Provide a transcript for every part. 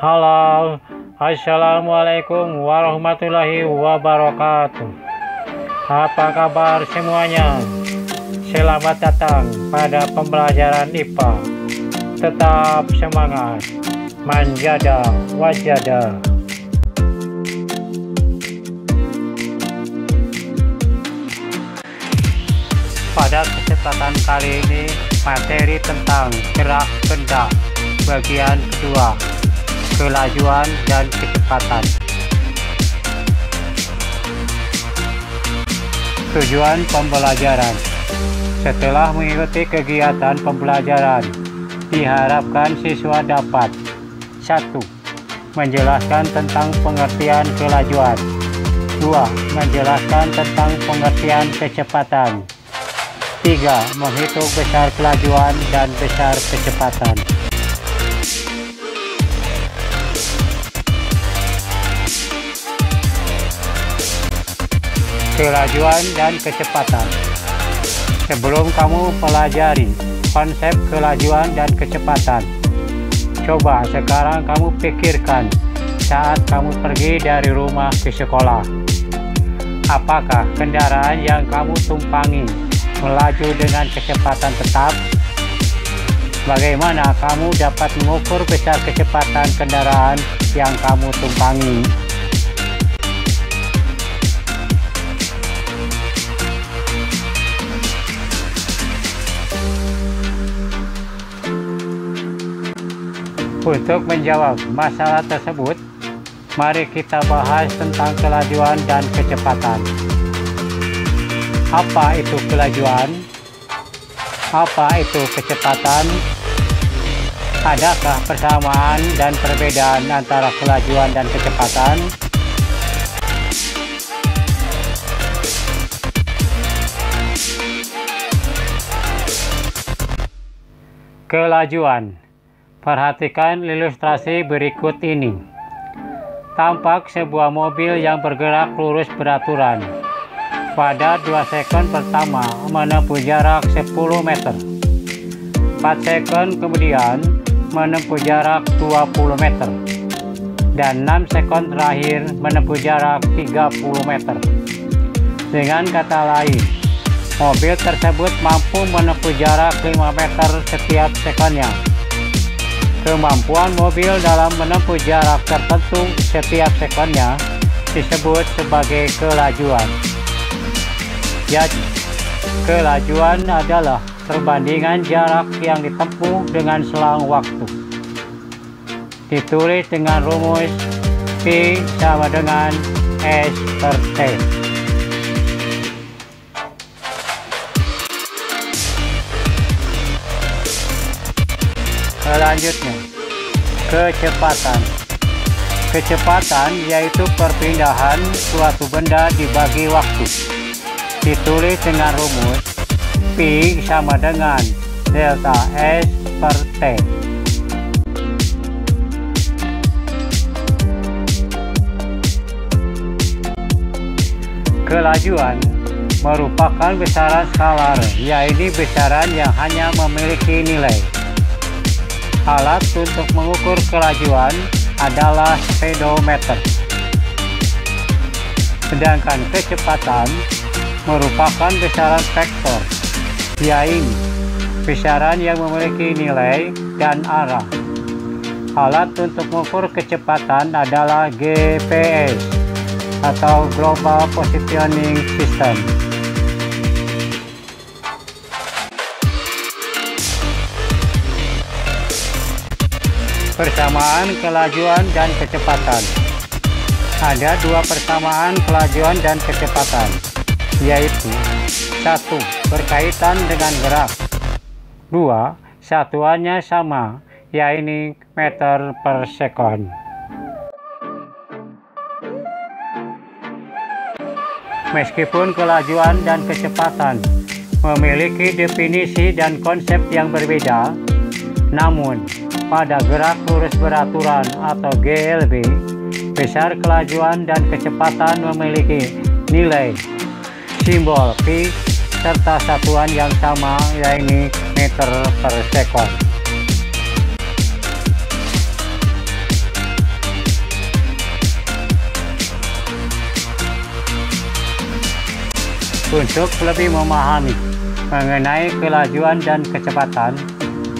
Halo, assalamualaikum warahmatullahi wabarakatuh. Apa kabar semuanya? Selamat datang pada pembelajaran IPA. Tetap semangat, manjada wajada. Pada kesempatan kali ini, materi tentang gerak benda bagian kedua, kelajuan dan kecepatan. Tujuan pembelajaran. Setelah mengikuti kegiatan pembelajaran, diharapkan siswa dapat 1. Menjelaskan tentang pengertian kelajuan. 2. Menjelaskan tentang pengertian kecepatan. 3. Menghitung besar kelajuan dan besar kecepatan. Kelajuan dan kecepatan. Sebelum kamu pelajari konsep kelajuan dan kecepatan, coba sekarang kamu pikirkan saat kamu pergi dari rumah ke sekolah. Apakah kendaraan yang kamu tumpangi melaju dengan kecepatan tetap? Bagaimana kamu dapat mengukur besar kecepatan kendaraan yang kamu tumpangi? Untuk menjawab masalah tersebut, mari kita bahas tentang kelajuan dan kecepatan. Apa itu kelajuan? Apa itu kecepatan? Adakah persamaan dan perbedaan antara kelajuan dan kecepatan? Kelajuan. Perhatikan ilustrasi berikut ini. Tampak sebuah mobil yang bergerak lurus beraturan. Pada 2 sekon pertama menempuh jarak 10 meter. 4 sekon kemudian menempuh jarak 20 meter. Dan 6 sekon terakhir menempuh jarak 30 meter. Dengan kata lain, mobil tersebut mampu menempuh jarak 5 meter setiap sekonnya. Kemampuan mobil dalam menempuh jarak tertentu setiap sekonnya disebut sebagai kelajuan. Jadi, kelajuan adalah perbandingan jarak yang ditempuh dengan selang waktu. Ditulis dengan rumus P sama dengan S per T. Selanjutnya, kecepatan. Kecepatan yaitu perpindahan suatu benda dibagi waktu. Ditulis dengan rumus P sama dengan delta S per T. Kelajuan merupakan besaran skalar, yaitu besaran yang hanya memiliki nilai. Alat untuk mengukur kelajuan adalah speedometer. Sedangkan kecepatan merupakan besaran vektor, yaitu besaran yang memiliki nilai dan arah. Alat untuk mengukur kecepatan adalah GPS atau Global Positioning System. Persamaan kelajuan dan kecepatan. Ada 2 persamaan kelajuan dan kecepatan, yaitu 1. Berkaitan dengan gerak. 2. Satuannya sama, yaitu meter per sekon. Meskipun kelajuan dan kecepatan memiliki definisi dan konsep yang berbeda, namun pada gerak lurus beraturan atau GLB, besar kelajuan dan kecepatan memiliki nilai simbol P serta satuan yang sama, yaitu meter per sekon. Untuk lebih memahami mengenai kelajuan dan kecepatan,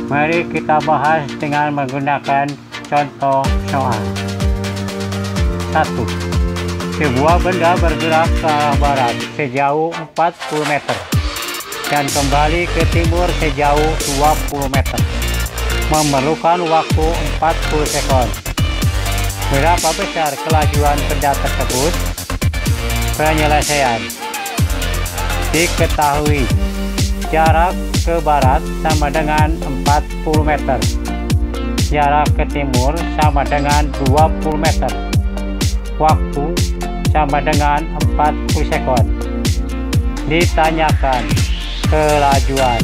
mari kita bahas dengan menggunakan contoh soal. 1. Sebuah benda bergerak ke arah barat sejauh 40 meter dan kembali ke timur sejauh 20 meter. Memerlukan waktu 40 sekon. Berapa besar kelajuan benda tersebut? Penyelesaian. Diketahui jarak ke barat sama dengan 40 meter. Jarak ke timur sama dengan 20 meter. Waktu sama dengan 40 sekon. Ditanyakan kelajuan.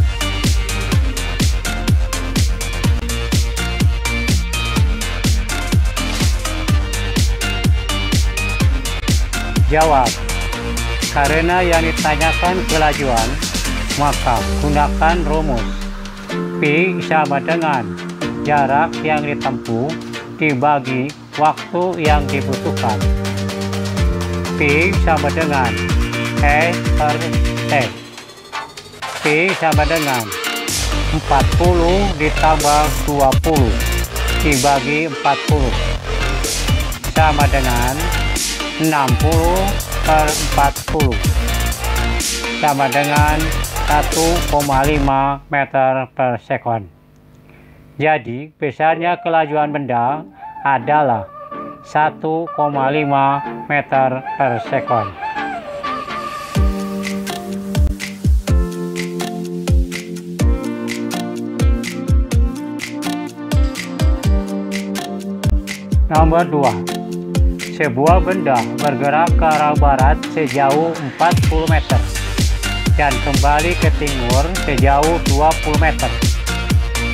Jawab. Karena yang ditanyakan kelajuan, maka gunakan rumus P sama dengan jarak yang ditempuh dibagi waktu yang dibutuhkan. P sama dengan E per T. P sama dengan 40 ditambah 20 dibagi 40 sama dengan 60 per 40 sama dengan 1,5 meter per sekon. Jadi besarnya kelajuan benda adalah 1,5 meter per sekon. Nomor 2. Sebuah benda bergerak ke arah barat sejauh 40 meter dan kembali ke timur sejauh 20 meter.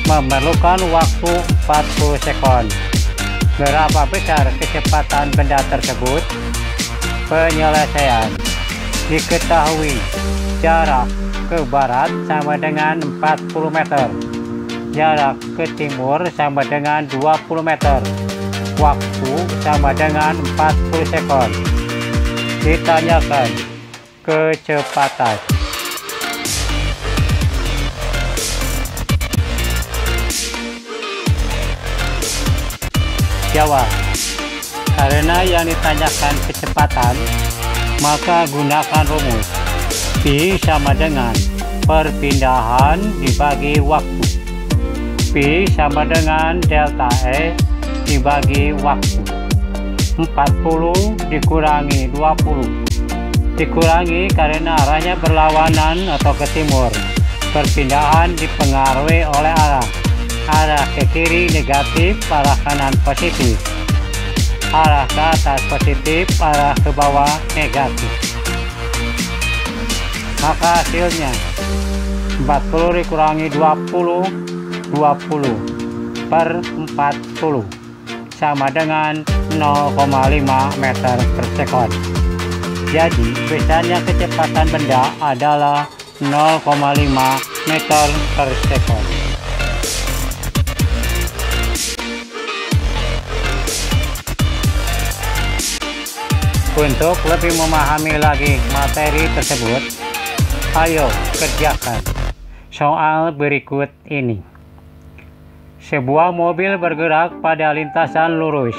Memerlukan waktu 40 sekon. Berapa besar kecepatan benda tersebut? Penyelesaian. Diketahui jarak ke barat sama dengan 40 meter. Jarak ke timur sama dengan 20 meter. Waktu sama dengan 40 sekon. Ditanyakan kecepatan. Jawab. Karena yang ditanyakan kecepatan, maka gunakan rumus P sama dengan perpindahan dibagi waktu. P sama dengan delta E dibagi waktu. 40 dikurangi 20 dikurangi karena arahnya berlawanan atau ke timur. Perpindahan dipengaruhi oleh arah ke kiri negatif, arah kanan positif, arah ke atas positif, arah ke bawah negatif. Maka hasilnya 40 dikurangi 20 per 40 sama dengan 0,5 meter per sekon. Jadi besarnya kecepatan benda adalah 0,5 meter per sekon. Untuk lebih memahami lagi materi tersebut, ayo kerjakan soal berikut ini. Sebuah mobil bergerak pada lintasan lurus.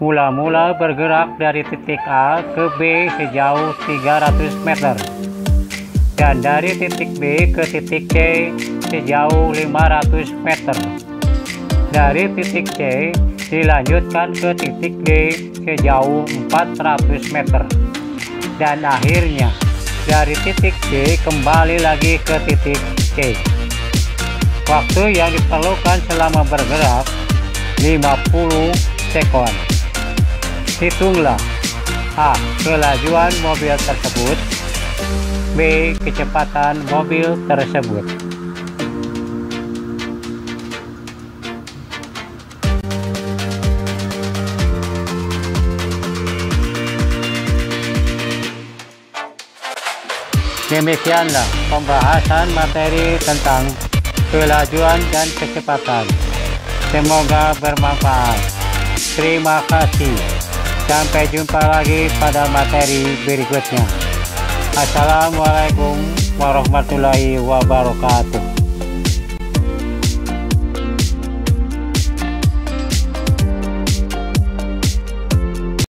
Mula-mula bergerak dari titik A ke B sejauh 300 meter. Dan dari titik B ke titik C sejauh 500 meter. Dari titik C dilanjutkan ke titik D sejauh 400 meter. Dan akhirnya dari titik C kembali lagi ke titik C. Waktu yang diperlukan selama bergerak 50 sekon. Hitunglah A. Kelajuan mobil tersebut. B. Kecepatan mobil tersebut. Demikianlah pembahasan materi tentang kelajuan dan kecepatan. Semoga bermanfaat. Terima kasih. Sampai jumpa lagi pada materi berikutnya. Assalamualaikum warahmatullahi wabarakatuh.